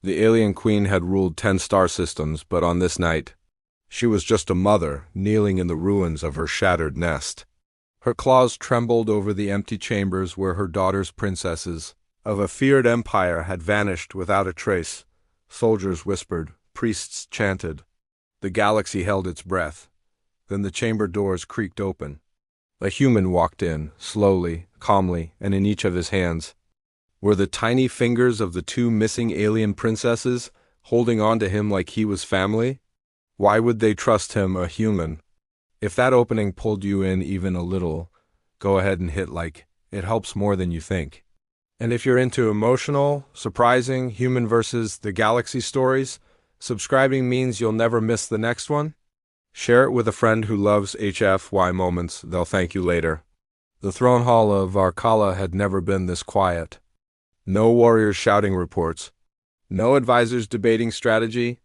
The alien queen had ruled 10 star systems, but on this night, she was just a mother kneeling in the ruins of her shattered nest. Her claws trembled over the empty chambers where her daughter's princesses of a feared empire had vanished without a trace. Soldiers whispered, priests chanted. The galaxy held its breath. Then the chamber doors creaked open. A human walked in, slowly, calmly, and in each of his hands were the tiny fingers of the 2 missing alien princesses, holding on to him like he was family. Why would they trust him, a human? If that opening pulled you in even a little, go ahead and hit like. It helps more than you think. And if you're into emotional, surprising, human versus the galaxy stories, subscribing means you'll never miss the next one. Share it with a friend who loves HFY moments. They'll thank you later. The throne hall of Arkala had never been this quiet. No warriors shouting reports. No advisors debating strategy.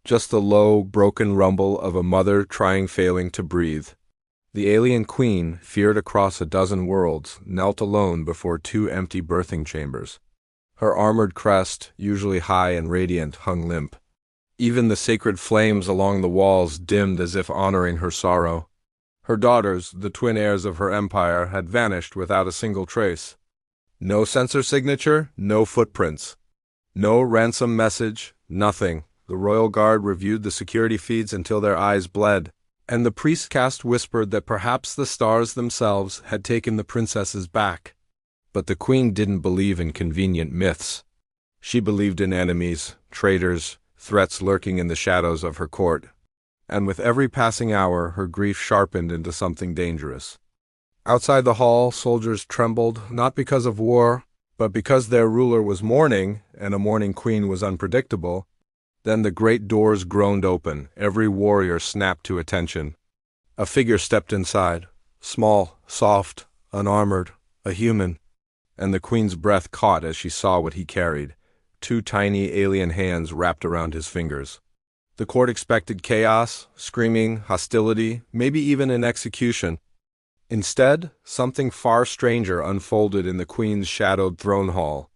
Just the low, broken rumble of a mother failing to breathe. The alien queen, feared across a dozen worlds, knelt alone before 2 empty birthing chambers. Her armored crest, usually high and radiant, hung limp. Even the sacred flames along the walls dimmed as if honoring her sorrow. Her daughters, the twin heirs of her empire, had vanished without a single trace. No sensor signature, no footprints. No ransom message, nothing. The royal guard reviewed the security feeds until their eyes bled, and the priestcast whispered that perhaps the stars themselves had taken the princesses back. But the queen didn't believe in convenient myths. She believed in enemies, traitors, threats lurking in the shadows of her court. And with every passing hour, her grief sharpened into something dangerous. Outside the hall, soldiers trembled, not because of war, but because their ruler was mourning, and a mourning queen was unpredictable. Then the great doors groaned open. Every warrior snapped to attention. A figure stepped inside, small, soft, unarmored, a human, and the queen's breath caught as she saw what he carried. 2 tiny alien hands wrapped around his fingers. The court expected chaos, screaming, hostility, maybe even an execution. Instead, something far stranger unfolded in the queen's shadowed throne hall.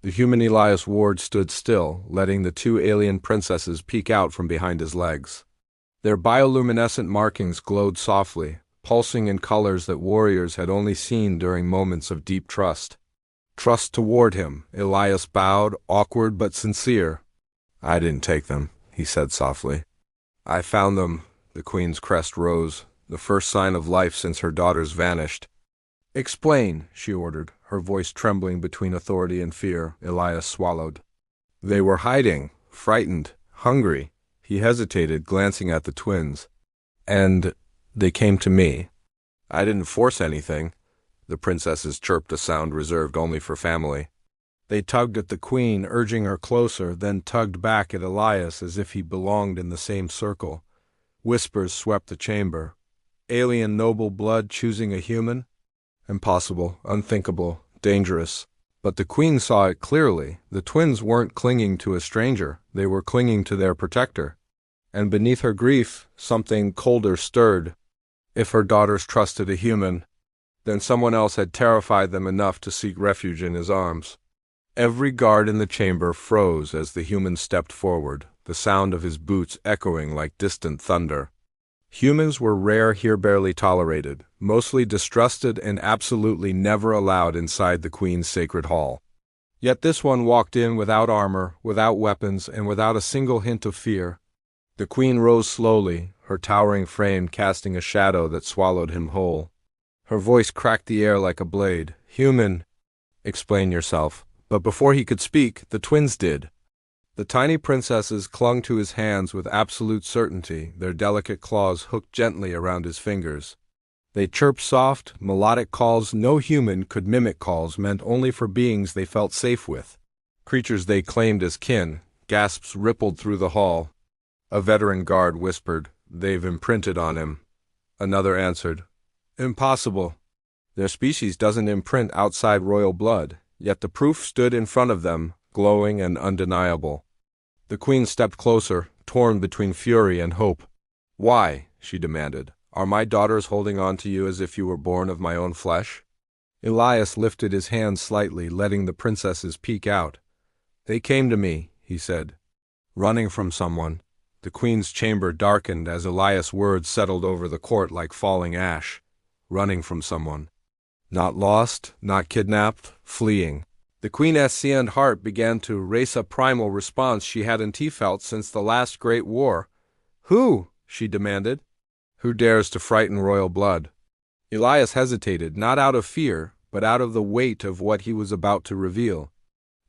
The human Elias Ward stood still, letting the 2 alien princesses peek out from behind his legs. Their bioluminescent markings glowed softly, pulsing in colors that warriors had only seen during moments of deep trust. Trust toward him, Elias bowed, awkward but sincere. "I didn't take them," he said softly. "I found them." The queen's crest rose, the first sign of life since her daughters vanished. "Explain," she ordered, her voice trembling between authority and fear. Elias swallowed. "They were hiding, frightened, hungry." He hesitated, glancing at the twins. "And they came to me. I didn't force anything." The princesses chirped a sound reserved only for family. They tugged at the queen, urging her closer, then tugged back at Elias as if he belonged in the same circle. Whispers swept the chamber. Alien noble blood choosing a human? Impossible, unthinkable, dangerous. But the queen saw it clearly. The twins weren't clinging to a stranger. They were clinging to their protector. And beneath her grief, something colder stirred. If her daughters trusted a human, then someone else had terrified them enough to seek refuge in his arms. Every guard in the chamber froze as the human stepped forward, the sound of his boots echoing like distant thunder. Humans were rare here, barely tolerated, mostly distrusted and absolutely never allowed inside the queen's sacred hall. Yet this one walked in without armor, without weapons, and without a single hint of fear. The queen rose slowly, her towering frame casting a shadow that swallowed him whole. Her voice cracked the air like a blade. "Human, explain yourself." But before he could speak, the twins did. The tiny princesses clung to his hands with absolute certainty, their delicate claws hooked gently around his fingers. They chirped soft, melodic calls no human could mimic, calls meant only for beings they felt safe with, creatures they claimed as kin. Gasps rippled through the hall. A veteran guard whispered, "They've imprinted on him." Another answered, "Impossible. Their species doesn't imprint outside royal blood." Yet the proof stood in front of them, glowing and undeniable. The queen stepped closer, torn between fury and hope. "Why?" she demanded. "Are my daughters holding on to you as if you were born of my own flesh?" Elias lifted his hand slightly, letting the princesses peek out. "They came to me," he said. Running from someone. The Queen's chamber darkened as Elias' words settled over the court like falling ash. Running from someone. Not lost, not kidnapped, fleeing. The Queen's seared heart began to race a primal response she hadn't felt since the last great war. Who? She demanded. Who dares to frighten royal blood? Elias hesitated, not out of fear, but out of the weight of what he was about to reveal.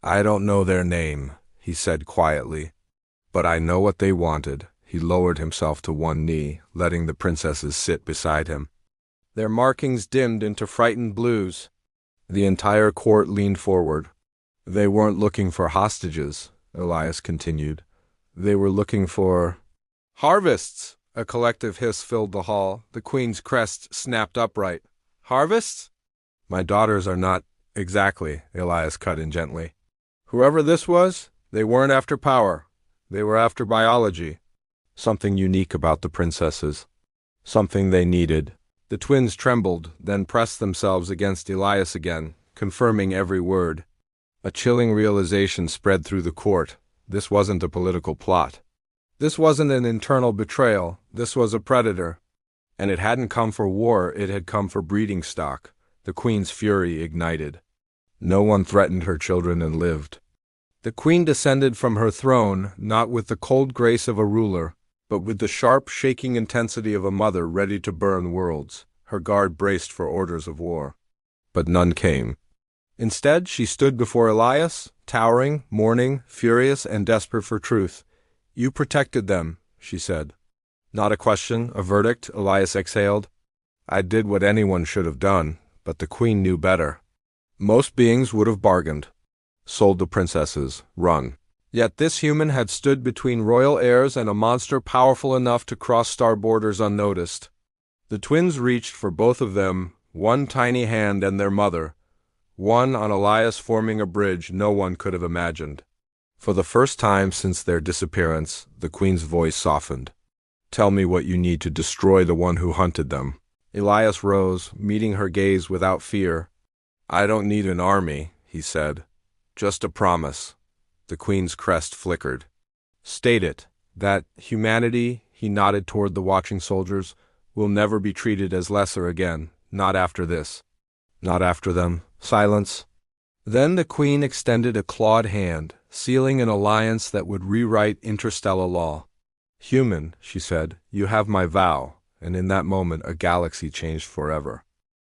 I don't know their name, he said quietly. But I know what they wanted. He lowered himself to one knee, letting the princesses sit beside him. Their markings dimmed into frightened blues. The entire court leaned forward. They weren't looking for hostages, Elias continued. They were looking for... Harvests! A collective hiss filled the hall. The Queen's crest snapped upright. Harvests? My daughters are not... Exactly, Elias cut in gently. Whoever this was, they weren't after power. They were after biology. Something unique about the princesses. Something they needed. The twins trembled, then pressed themselves against Elias again, confirming every word. A chilling realization spread through the court. This wasn't a political plot. This wasn't an internal betrayal. This was a predator. And it hadn't come for war, it had come for breeding stock. The Queen's fury ignited. No one threatened her children and lived. The Queen descended from her throne, not with the cold grace of a ruler, but with the sharp, shaking intensity of a mother ready to burn worlds. Her guard braced for orders of war. But none came. Instead, she stood before Elias, towering, mourning, furious, and desperate for truth. You protected them, she said. Not a question, a verdict, Elias exhaled. I did what anyone should have done, but the Queen knew better. Most beings would have bargained. Sold the princesses, run. Yet this human had stood between royal heirs and a monster powerful enough to cross star borders unnoticed. The twins reached for both of them, one tiny hand and their mother, one on Elias forming a bridge no one could have imagined. For the first time since their disappearance, the Queen's voice softened. Tell me what you need to destroy the one who hunted them. Elias rose, meeting her gaze without fear. I don't need an army, he said. Just a promise. The Queen's crest flickered. State it, that humanity, he nodded toward the watching soldiers, will never be treated as lesser again, not after this. Not after them. Silence. Then the Queen extended a clawed hand, sealing an alliance that would rewrite interstellar law. Human, she said, you have my vow, and in that moment a galaxy changed forever.